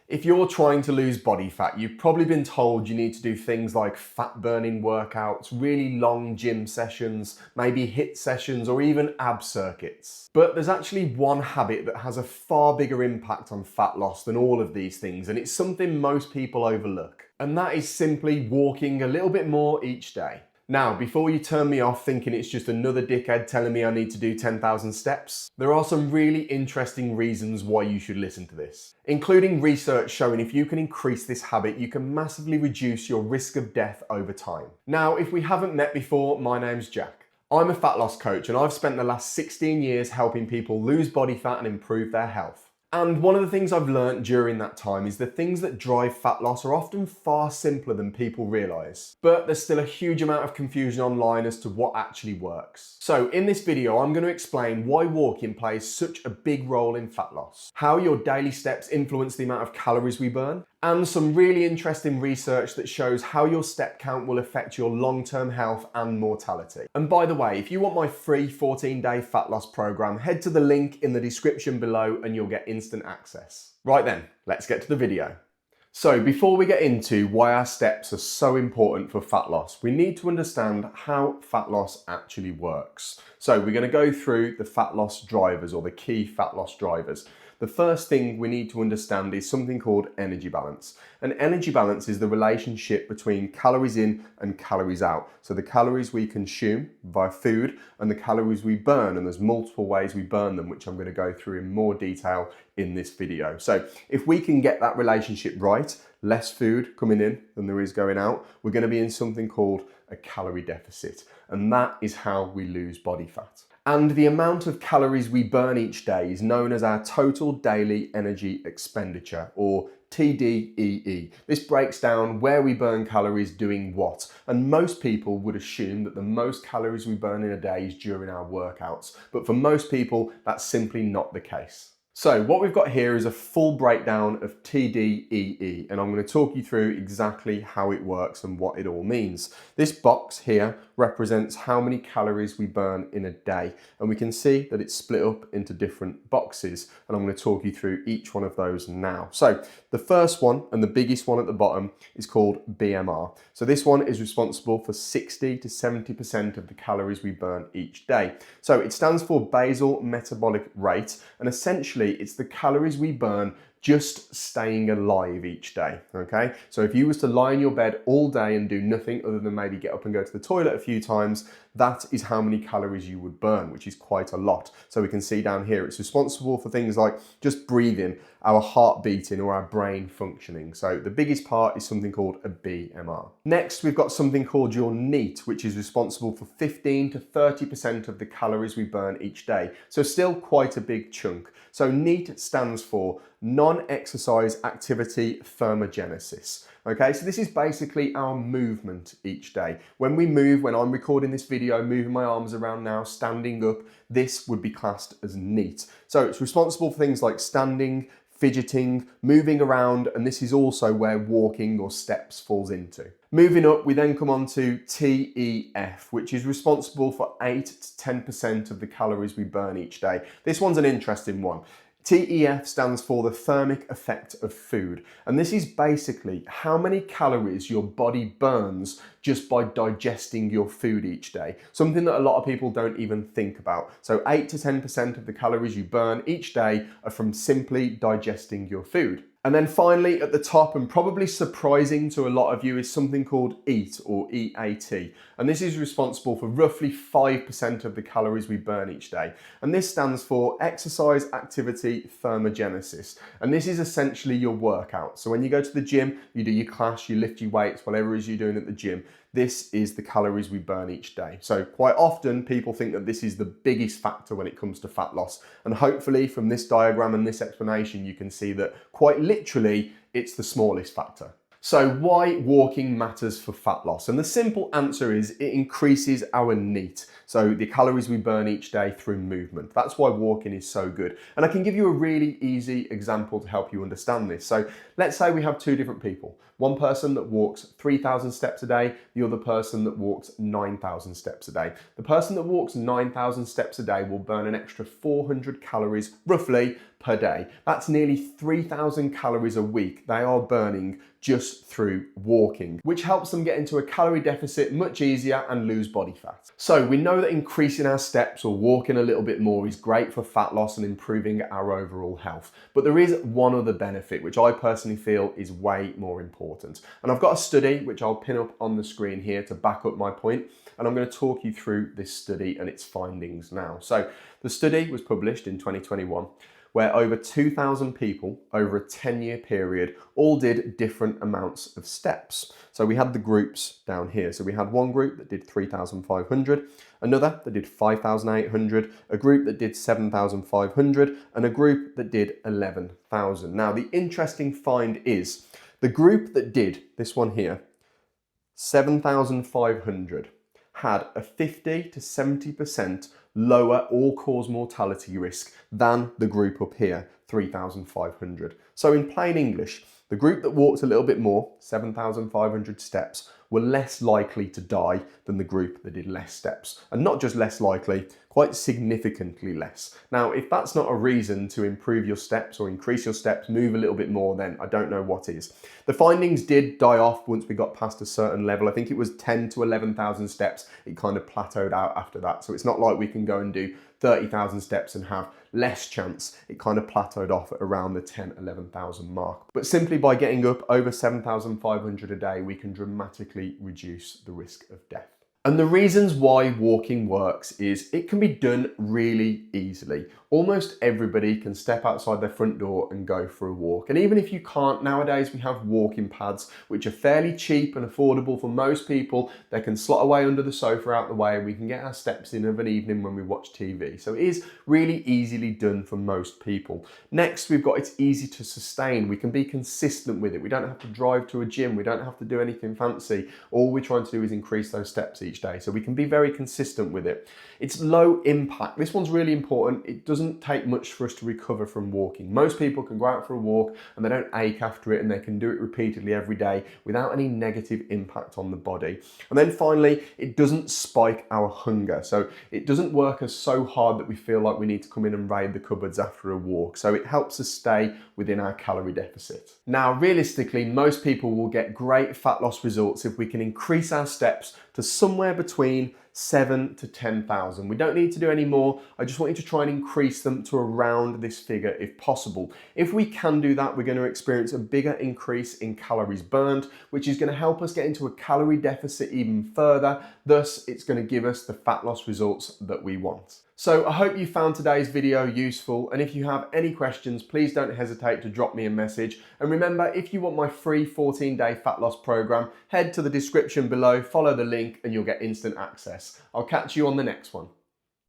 If you're trying to lose body fat, you've probably been told you need to do things like fat burning workouts, really long gym sessions, maybe HIIT sessions, or even ab circuits. But there's actually one habit that has a far bigger impact on fat loss than all of these things, and it's something most people overlook. And that is simply walking a little bit more each day. Now, before you turn me off thinking it's just another dickhead telling me I need to do 10,000 steps, there are some really interesting reasons why you should listen to this, including research showing if you can increase this habit, you can massively reduce your risk of death over time. Now, if we haven't met before, my name's Jack. I'm a fat loss coach and I've spent the last 16 years helping people lose body fat and improve their health. And one of the things I've learned during that time is the things that drive fat loss are often far simpler than people realise. But there's still a huge amount of confusion online as to what actually works. So in this video, I'm going to explain why walking plays such a big role in fat loss, how your daily steps influence the amount of calories we burn, and some really interesting research that shows how your step count will affect your long-term health and mortality. And by the way, if you want my free 14-day fat loss program, head to the link in the description below and you'll get instant access. Right then, let's get to the video. So before we get into why our steps are so important for fat loss, we need to understand how fat loss actually works. So we're going to go through the fat loss drivers, or the key fat loss drivers. The first thing we need to understand is something called energy balance. And energy balance is the relationship between calories in and calories out. So the calories we consume via food and the calories we burn, and there's multiple ways we burn them, which I'm going to go through in more detail in this video. So if we can get that relationship right, less food coming in than there is going out, we're going to be in something called a calorie deficit. And that is how we lose body fat. And the amount of calories we burn each day is known as our total daily energy expenditure, or TDEE. This breaks down where we burn calories doing what. And most people would assume that the most calories we burn in a day is during our workouts. But for most people, that's simply not the case. So what we've got here is a full breakdown of TDEE, and I'm going to talk you through exactly how it works and what it all means. This box here represents how many calories we burn in a day, and we can see that it's split up into different boxes, and I'm going to talk you through each one of those now. So the first one, and the biggest one at the bottom, is called BMR. So this one is responsible for 60 to 70% of the calories we burn each day. So it stands for basal metabolic rate, and essentially it's the calories we burn just staying alive each day, okay? So if you was to lie in your bed all day and do nothing other than maybe get up and go to the toilet a few times, that is how many calories you would burn, which is quite a lot. So we can see down here, it's responsible for things like just breathing, our heart beating, or our brain functioning. So the biggest part is something called a BMR. Next, we've got something called your NEAT, which is responsible for 15 to 30% of the calories we burn each day. So still quite a big chunk. So NEAT stands for non-exercise activity thermogenesis. Okay, so this is basically our movement each day. When we move, when I'm recording this video, moving my arms around now, standing up, this would be classed as NEAT. So it's responsible for things like standing, fidgeting, moving around, and this is also where walking or steps falls into. Moving up, we then come on to TEF, which is responsible for 8 to 10% of the calories we burn each day. This one's an interesting one. TEF stands for the thermic effect of food, and this is basically how many calories your body burns just by digesting your food each day, something that a lot of people don't even think about. So 8 to 10% of the calories you burn each day are from simply digesting your food. And then finally at the top, and probably surprising to a lot of you, is something called EAT, or EAT. And this is responsible for roughly 5% of the calories we burn each day. And this stands for exercise activity thermogenesis. And this is essentially your workout. So when you go to the gym, you do your class, you lift your weights, whatever it is you're doing at the gym. This is the calories we burn each day. So quite often people think that this is the biggest factor when it comes to fat loss. And hopefully from this diagram and this explanation, you can see that quite literally it's the smallest factor. So why walking matters for fat loss? And the simple answer is it increases our NEAT. So the calories we burn each day through movement. That's why walking is so good. And I can give you a really easy example to help you understand this. So let's say we have two different people. One person that walks 3,000 steps a day, the other person that walks 9,000 steps a day. The person that walks 9,000 steps a day will burn an extra 400 calories, roughly, per day. That's nearly 3,000 calories a week they are burning just through walking, which helps them get into a calorie deficit much easier and lose body fat. So we know that increasing our steps or walking a little bit more is great for fat loss and improving our overall health. But there is one other benefit, which I personally feel is way more important. And I've got a study, which I'll pin up on the screen here to back up my point. And I'm going to talk you through this study and its findings now. So the study was published in 2021, where over 2,000 people over a 10-year period all did different amounts of steps. So we had the groups down here. So we had one group that did 3,500, another that did 5,800, a group that did 7,500, and a group that did 11,000. Now, the interesting find is the group that did this one here, 7,500, had a 50 to 70% lower all-cause mortality risk than the group up here, 3,500. So in plain English, the group that walked a little bit more, 7,500 steps, were less likely to die than the group that did less steps. And not just less likely, quite significantly less. Now, if that's not a reason to improve your steps or increase your steps, move a little bit more, then I don't know what is. The findings did die off once we got past a certain level. I think it was 10 to 11,000 steps. It kind of plateaued out after that. So it's not like we can go and do 30,000 steps and have less chance. It kind of plateaued off at around the 10, 11,000 mark. But simply by getting up over 7,500 a day, we can dramatically reduce the risk of death. And the reasons why walking works is it can be done really easily. Almost everybody can step outside their front door and go for a walk. And even if you can't, nowadays we have walking pads, which are fairly cheap and affordable for most people. They can slot away under the sofa out the way, and we can get our steps in of an evening when we watch TV. So it is really easily done for most people. Next, we've got it's easy to sustain. We can be consistent with it. We don't have to drive to a gym. We don't have to do anything fancy. All we're trying to do is increase those steps each day. So we can be very consistent with it. It's low impact. This one's really important. It doesn't take much for us to recover from walking. Most people can go out for a walk and they don't ache after it, and they can do it repeatedly every day without any negative impact on the body. And then finally, it doesn't spike our hunger. So it doesn't work us so hard that we feel like we need to come in and raid the cupboards after a walk. So it helps us stay within our calorie deficit. Now, realistically, most people will get great fat loss results if we can increase our steps to somewhere between 7 to 10,000. We don't need to do any more. I just want you to try and increase them to around this figure if possible. If we can do that, we're going to experience a bigger increase in calories burned, which is going to help us get into a calorie deficit even further. Thus, it's going to give us the fat loss results that we want. So I hope you found today's video useful, and if you have any questions, please don't hesitate to drop me a message. And remember, if you want my free 14-day fat loss program, head to the description below, follow the link, and you'll get instant access. I'll catch you on the next one.